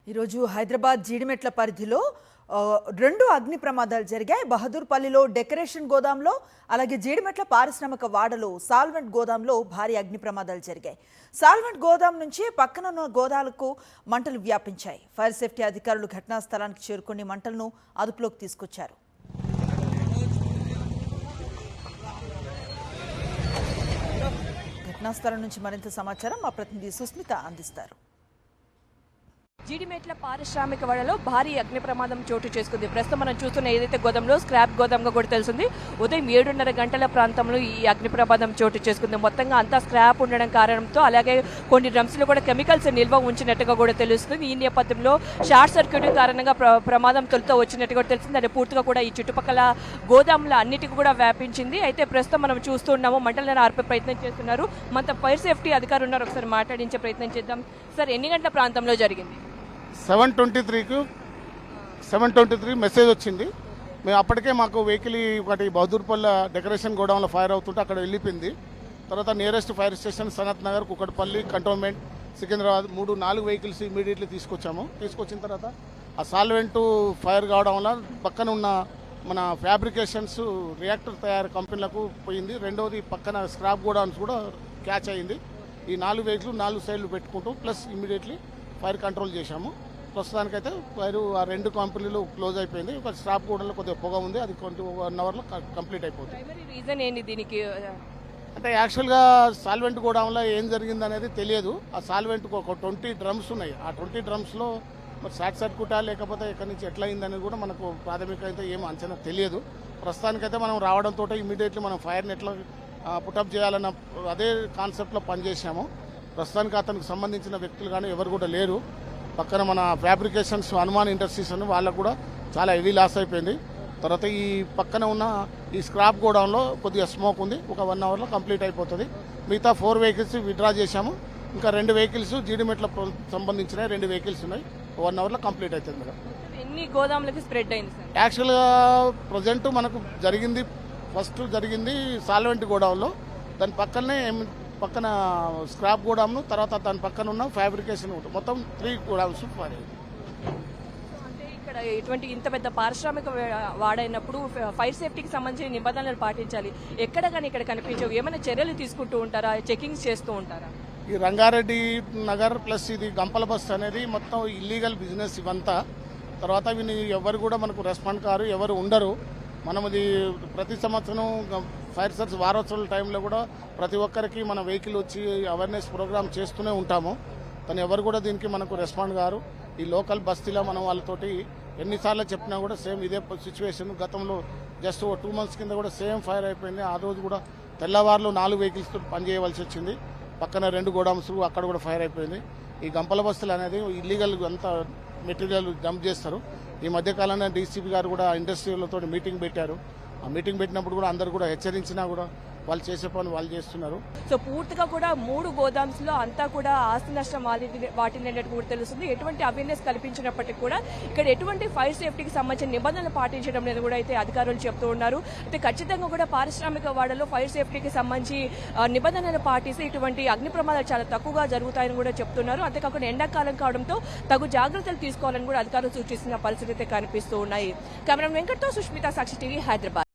ఈరోజు హైదరాబాద్ జీడిమెట్ల పరిధిలో రెండు అగ్ని ప్రమాదాలు జరిగాయి. బహదూర్పల్లిలో డెకరేషన్ గోదాంలో, అలాగే జీడిమెట్ల పారిశ్రామిక వాడలో సాల్వెంట్ గోదాంలో భారీ అగ్ని ప్రమాదాలు జరిగాయి. సాల్వెంట్ గోదాం నుంచి పక్కనున్న గోదాలకు మంటలు వ్యాపించాయి. ఫైర్ సేఫ్టీ అధికారులు ఘటనా స్థలానికి చేరుకుని మంటలను అదుపులోకి తీసుకొచ్చారు. ఘటనా స్థలం నుంచి మరింత సమాచారం మా ప్రతినిధి సుస్మిత అందిస్తారు. జీడిమెట్ల పారిశ్రామిక వాడలో భారీ అగ్ని ప్రమాదం చోటు చేసుకుంది. ప్రస్తుతం మనం చూస్తున్న ఏదైతే గోదాంలో స్క్రాప్ గోదాంగా కూడా తెలిసింది. ఉదయం 7:30 గంటల ప్రాంతంలో ఈ అగ్ని ప్రమాదం చోటు చేసుకుంది. మొత్తంగా అంతా స్క్రాప్ ఉండడం కారణంతో, అలాగే కొన్ని డ్రమ్స్లో కూడా కెమికల్స్ నిల్వ ఉంచినట్టుగా కూడా తెలుస్తుంది. ఈ నేపథ్యంలో షార్ట్ సర్క్యూట్ కారణంగా ప్రమాదం తొలుత వచ్చినట్టు కూడా తెలిసింది. అది పూర్తిగా కూడా ఈ చుట్టుపక్కల గోదాంల అన్నిటికీ కూడా వ్యాపించింది. అయితే ప్రస్తుతం మనం చూస్తున్నాము మంటలను ఆర్పే ప్రయత్నం చేస్తున్నారు. మన ఫైర్ సేఫ్టీ అధికారులు ఉన్నారు, ఒకసారి మాట్లాడించే ప్రయత్నం చేద్దాం. సార్, ఎన్ని గంటల ప్రాంతంలో జరిగింది? 7:23 మెసేజ్ వచ్చింది. మేము అప్పటికే మాకు వెహికల్ ఒకటి బహదూర్పల్లి డెకరేషన్ గోడౌన్లో ఫైర్ అవుతుంటే అక్కడ వెళ్ళిపోయింది. తర్వాత nearest fire station Sanath Nagar, Kukatpally, cantonment, Secunderabad 3-4 vehicles immediately తీసుకొచ్చిన తర్వాత ఆ సాల్వెంట్ ఫైర్ కావడం వల్ల పక్కన ఉన్న మన ఫ్యాబ్రికేషన్స్ రియాక్టర్ తయారు కంపెనీలకు పోయింది. రెండవది పక్కన స్క్రాప్ గోడౌన్స్ కూడా క్యాచ్ అయింది. ఈ 4 వెహికల్ 4 సైడ్లు పెట్టుకుంటూ ప్లస్ ఇమీడియట్లీ ఫైర్ కంట్రోల్ చేశాము. ప్రస్తుతానికైతే ఫైర్ ఆ 2 కంపెనీలు క్లోజ్ అయిపోయింది. ఒక స్టాప్ గోడలో కొద్దిగా పొగ ఉంది, అది 1 అవర్లో కంప్లీట్ అయిపోతుంది. రీజన్ ఏంటి దీనికి? అంటే యాక్చువల్గా సాల్వెంట్ గోడౌన్లో ఏం జరిగింది అనేది తెలియదు. ఆ సాల్వెంట్ ఒక 20 డ్రమ్స్ ఉన్నాయి. ఆ 20 డ్రమ్స్లో మరి షార్ట్ సర్క్యూటా లేకపోతే ఎక్కడి నుంచి ఎట్లా అయిందనేది కూడా మనకు ప్రాథమికంగా అయితే ఏం అంచనా తెలియదు. ప్రస్తుతానికైతే మనం రావడంతో ఇమీడియట్లీ మనం ఫైర్ని ఎట్లా పుటప్ చేయాలన్న అదే కాన్సెప్ట్లో పనిచేసాము. ప్రస్తుతానికి అతనికి సంబంధించిన వ్యక్తులు కానీ ఎవరు కూడా లేరు. పక్కన మన ఫ్యాబ్రికేషన్స్ హనుమాన్ ఇండస్ట్రీస్ అని వాళ్ళకు కూడా చాలా హెవీ లాస్ అయిపోయింది. తర్వాత ఈ పక్కన ఉన్న ఈ స్క్రాప్ గోడౌన్లో కొద్దిగా స్మోక్ ఉంది. ఒక 1 అవర్లో కంప్లీట్ అయిపోతుంది. మిగతా 4 వెహికల్స్ విత్డ్రా చేశాము. ఇంకా 2 వెహికల్స్ జీడిమెట్ల సంబంధించిన 2 వెహికల్స్ ఉన్నాయి. 1 అవర్లో కంప్లీట్ అవుతుంది మేడం. ఎన్ని గోదాములకి స్ప్రెడ్ అయింది సార్? యాక్చువల్గా ప్రజెంట్ మనకు ఫస్ట్ జరిగింది సాల్వెంట్ గోడౌన్లో. దాని పక్కన స్క్రాప్ గోడామ్ను, తర్వాత దాని పక్కన ఉన్న ఫ్యాబ్రికేషన్ మొత్తం 3 గోడామ్స్ ఫైర్ అయ్యింది. అంటే ఇక్కడ ఇటువంటి ఇంత పెద్ద పారిశ్రామిక వాడైనప్పుడు ఫైర్ సేఫ్టీకి సంబంధించిన నిబంధనలు పాటించాలి. ఎక్కడ కానీ ఇక్కడ కనిపించవు. ఏమైనా చర్యలు తీసుకుంటూ ఉంటారా? చెకింగ్స్ చేస్తూ ఉంటారా? ఈ రంగారెడ్డి నగర్ ప్లస్ ఇది గంపల బస్ అనేది మొత్తం ఇల్లీగల్ బిజినెస్ ఇవంతా. తర్వాత వీని ఎవరు కూడా మనకు రెస్పాండ్ కారు, ఎవరు ఉండరు. మనం ఇది ప్రతి సంవత్సరం ఫైర్ సర్చ్ వారోత్సవాల టైంలో కూడా ప్రతి ఒక్కరికి మన వెహికల్ వచ్చి అవేర్నెస్ ప్రోగ్రామ్ చేస్తూనే ఉంటాము. కానీ ఎవరు కూడా దీనికి మనకు రెస్పాండ్ కారు. ఈ లోకల్ బస్తీలో మనం వాళ్ళతోటి ఎన్నిసార్లు చెప్పినా కూడా సేమ్ ఇదే సిచ్యువేషన్. గతంలో జస్ట్ 2 months కింద కూడా సేమ్ ఫైర్ అయిపోయింది. ఆ రోజు కూడా తెల్లవారులు 4 వెహికల్స్ పనిచేయవలసి వచ్చింది. పక్కన 2 గోడౌన్స్ అక్కడ కూడా ఫైర్ అయిపోయింది. ఈ గంపల బస్తీలు అనేది ఇల్లీగల్ అంతా మెటీరియల్ డంప్ చేస్తారు. ఈ మధ్యకాలంలో డీసీపీ గారు కూడా ఇండస్ట్రీలతో మీటింగ్ పెట్టారు. ఆ మీటింగ్ పెట్టినప్పుడు కూడా అందరు కూడా హెచ్చరించినా కూడా వాళ్ళు చేసే పని వాళ్ళు చేస్తున్నారు. సో పూర్తిగా కూడా 3 గోదామ్స్ లో అంతా కూడా ఆస్తి నష్టం వాటినట్టు కూడా తెలుస్తుంది. ఎటువంటి అవేర్నెస్ కల్పించినప్పటికీ కూడా ఇక్కడ ఎటువంటి ఫైర్ సేఫ్టీకి సంబంధించిన నిబంధనలు పాటించడం లేదు కూడా అయితే అధికారులు చెప్తూ ఉన్నారు. అయితే ఖచ్చితంగా కూడా పారిశ్రామిక వాడలో ఫైర్ సేఫ్టీకి సంబంధించి నిబంధనలు పాటిస్తే ఇటువంటి అగ్ని ప్రమాదాలు చాలా తక్కువగా జరుగుతాయని కూడా చెప్తున్నారు. అంతేకాకుండా ఎండాకాలం కావడంతో తగు జాగ్రత్తలు తీసుకోవాలని కూడా అధికారులు సూచిస్తున్న పరిస్థితి అయితే కనిపిస్తూ ఉన్నాయి. కెమెరా వెంకట్తో సుష్మిత, సాక్షి టీవీ, హైదరాబాద్.